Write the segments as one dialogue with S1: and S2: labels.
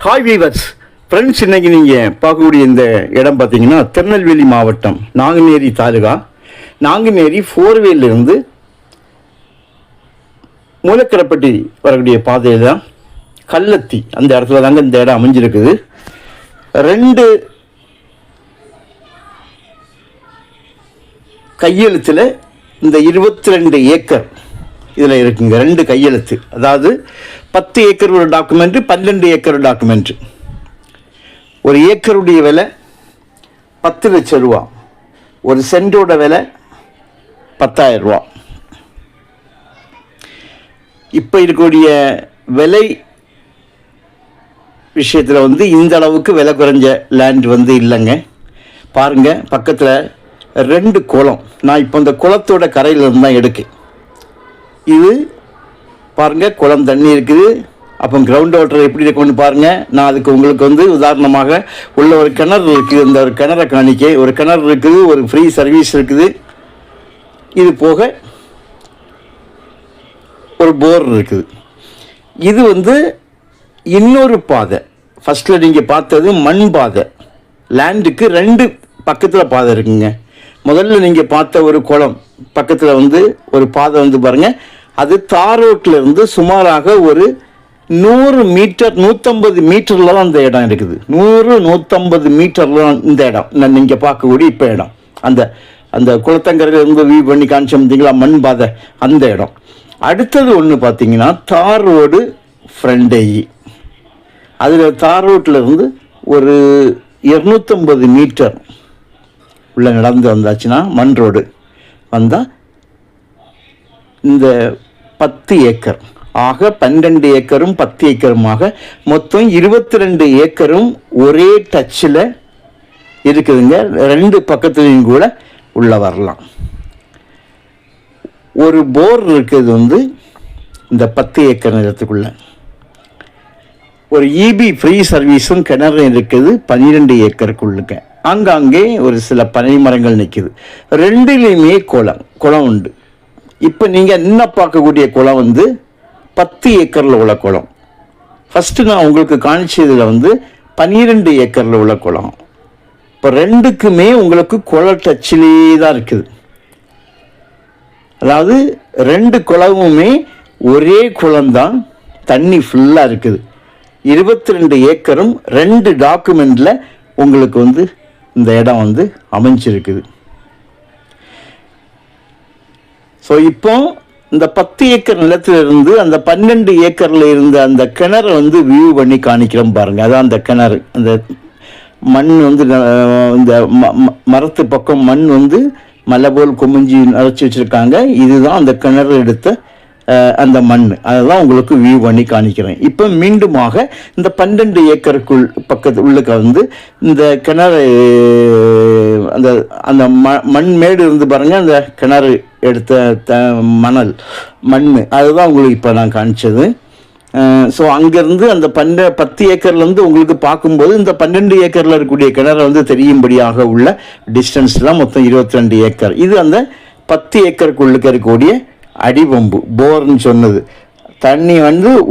S1: Hi viewers friends, இன்னைக்கு நீங்கள் பார்க்கக்கூடிய இந்த இடம் பார்த்தீங்கன்னா திருநெல்வேலி மாவட்டம் நாங்குநேரி தாலுகா. நாங்குநேரி 4வேலிருந்து மூலக்கரப்பட்டி வரக்கூடிய பாதையில் தான் கள்ளத்தி அந்த இடத்துல தாங்க இந்த இடம் அமைஞ்சிருக்குது. 2 கையெழுத்தில் இந்த 22 ஏக்கர் இதில் இருக்குங்க. 2 கையெழுத்து, அதாவது 10 ஏக்கர் ஒரு டாக்குமெண்ட்டு, 12 ஏக்கர் டாக்குமெண்ட்டு. ஒரு ஏக்கருடைய விலை 10 லட்சம் ரூபா, ஒரு சென்டோட விலை 10,000 ரூபா. இப்போ இருக்கக்கூடிய விலை விஷயத்தில் இந்த அளவுக்கு விலை குறைஞ்ச லேண்ட் இல்லைங்க. பாருங்கள், பக்கத்தில் 2 குளம். நான் இப்போ இந்த குளத்தோட கரையிலிருந்து தான் எடுக்கேன். இது பாருங்கள், குளம் தண்ணி இருக்குது. அப்போ கிரவுண்ட் வாட்டர் எப்படி இருக்குன்னு பாருங்கள். நான் அதுக்கு உங்களுக்கு உதாரணமாக உள்ள ஒரு கிணறு இருக்குது. இந்த ஒரு கிணறை காணிக்க ஒரு கிணறு இருக்குது, ஒரு ஃப்ரீ சர்வீஸ் இருக்குது. இது போக ஒரு போர் இருக்குது. இது இன்னொரு பாதை. ஃபஸ்ட்டில் நீங்கள் பார்த்தது மண் பாதை. லேண்டுக்கு 2 பக்கத்தில் பாதை இருக்குங்க. முதல்ல நீங்கள் பார்த்த ஒரு குளம் பக்கத்தில் ஒரு பாதை பாருங்கள். அது தார் ரோட்டில் சுமாராக ஒரு 100 மீட்டர் 150 மீட்டரில் தான் இந்த இடம் இருக்குது. 100-150 மீட்டரில் தான் இந்த இடம் நீங்கள் பார்க்கக்கூடிய இப்போ இடம். அந்த அந்த குளத்தங்கரையில் வியூ பண்ணி காமிச்சோம் பார்த்தீங்களா, மண் பாதை, அந்த இடம். அடுத்தது ஒன்று பார்த்தீங்கன்னா தார் ரோடு ஃப்ரண்டேஜி. அதில் தார் ரோட்டில் ஒரு 250 மீட்டர் உள்ள நடந்து வந்தாச்சுன்னா மண் ரோடு வந்தால் இந்த 10 ஏக்கர் ஆக 12 ஏக்கரும் 10 ஏக்கருமாக மொத்தம் 22 ஏக்கரும் ஒரே டச்சில் இருக்குதுங்க. 2 பக்கத்துலையும் கூட உள்ள வரலாம். ஒரு போர் இருக்குது இந்த 10 ஏக்கர் நிலத்துக்குள்ள. ஒரு இபி ஃப்ரீ சர்வீஸும் கிணறு இருக்குது 12 ஏக்கருக்குள்ளுங்க. ஆங்காங்கே ஒரு சில பனை மரங்கள் நிற்குது. 2லேயுமே குளம் உண்டு. இப்போ நீங்கள் இன்னும் பார்க்கக்கூடிய குளம் 10 ஏக்கரில் உள்ள குளம். ஃபஸ்ட்டு நான் உங்களுக்கு காணிச்சதில் 12 ஏக்கரில் உள்ள குளம். இப்போ 2க்குமே உங்களுக்கு குள டச்சிலே தான் இருக்குது. அதாவது 2 குளமுமே ஒரே குளம்தான், தண்ணி ஃபுல்லாக இருக்குது. 22 ஏக்கரும் 2 டாக்குமெண்ட்டில் உங்களுக்கு இந்த இடம் அமைஞ்சிருக்குது. ஸோ இப்போ இந்த 10 ஏக்கர் நிலத்திலிருந்து அந்த 12 ஏக்கரில் இருந்த அந்த கிணறை வியூ பண்ணி காணிக்கிறோம் பாருங்கள். அதான் அந்த கிணறு. அந்த மண் இந்த மரத்து பக்கம் மண் மலை போல் குமிஞ்சி அரைச்சி வச்சுருக்காங்க. இதுதான் அந்த கிணறு எடுத்த அந்த மண். அதுதான் உங்களுக்கு வியூ பண்ணி காணிக்கிறேன். இப்போ மீண்டுமாக இந்த 12 ஏக்கருக்குள் பக்கத்து உள்ளுக்கு இந்த கிணறு அந்த அந்த மண் மேடு பாருங்கள். அந்த கிணறு எடுத்த மண் அதுதான் உங்களுக்கு இப்போ நான் காணிச்சது. ஸோ அங்கேருந்து அந்த 10 ஏக்கர்லேருந்து உங்களுக்கு பார்க்கும்போது இந்த 12 ஏக்கரில் இருக்கக்கூடிய கிணறு தெரியும்படியாக உள்ள டிஸ்டன்ஸ்லாம் மொத்தம் 22 ஏக்கர். இது அந்த 10 ஏக்கருக்குள்ளுக்கு இருக்கக்கூடிய அடிபம்பு போர்னு சொன்னது. தண்ணி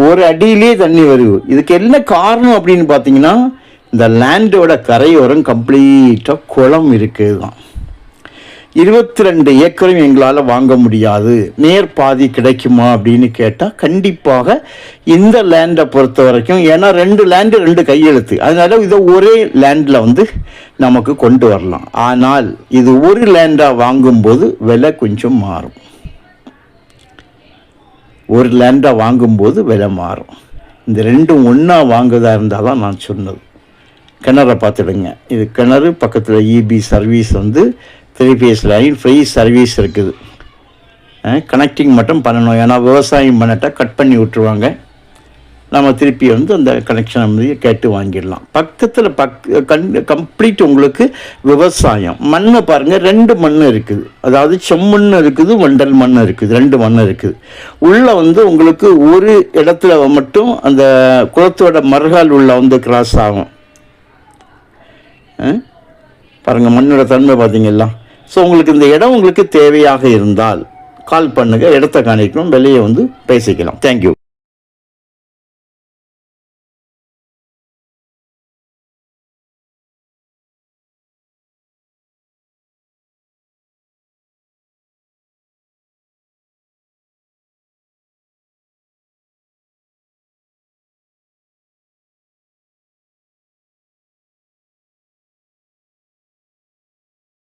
S1: ஒரு அடியிலே தண்ணி வருது. இதுக்கு என்ன காரணம் அப்படின்னு பார்த்தீங்கன்னா, இந்த லேண்டோட கரையோரம் கம்ப்ளீட்டாக குளம் இருக்குது தான். 22 ஏக்கரும் எங்களால் வாங்க முடியாது, நேர்பாதி கிடைக்குமா அப்படின்னு கேட்டால் கண்டிப்பாக இந்த லேண்டை பொறுத்த வரைக்கும், ஏன்னா 2 லேண்டு 2 கையெழுத்து, அதனால இதை ஒரே லேண்டில் நமக்கு கொண்டு வரலாம். ஆனால் இது ஒரு லேண்டாக வாங்கும்போது விலை கொஞ்சம் மாறும். ஒரு லேண்டாக வாங்கும்போது விலை மாறும். இந்த 2ம் ஒன்றா வாங்குறதா இருந்தால் தான் நான் சொன்னது. கிணறை பார்த்துடுங்க. இது கிணறு பக்கத்தில் EB service 3 face line free service இருக்குது. கனெக்டிங் மட்டும் பண்ணணும். ஏன்னா விவசாயம் பண்ணிட்டா கட் பண்ணி விட்டுருவாங்க. நம்ம திருப்பி அந்த கனெக்ஷன் கேட்டு வாங்கிடலாம். பக்கத்தில் கம்ப்ளீட் உங்களுக்கு விவசாயம். மண்ணை பாருங்கள், 2 மண் இருக்குது. அதாவது செம்மண் இருக்குது, வண்டல் மண் இருக்குது, 2 மண் இருக்குது. உள்ளே உங்களுக்கு ஒரு இடத்துல மட்டும் அந்த குளத்தோட மறுகால் உள்ள கிராஸ் ஆகும். பாருங்கள், மண்ணோட தன்மை பார்த்தீங்களா. ஸோ உங்களுக்கு இந்த இடம் உங்களுக்கு தேவையாக இருந்தால் கால் பண்ணுங்கள், இடத்த காணிக்கணும், விலையை பேசிக்கலாம். தேங்க்யூ.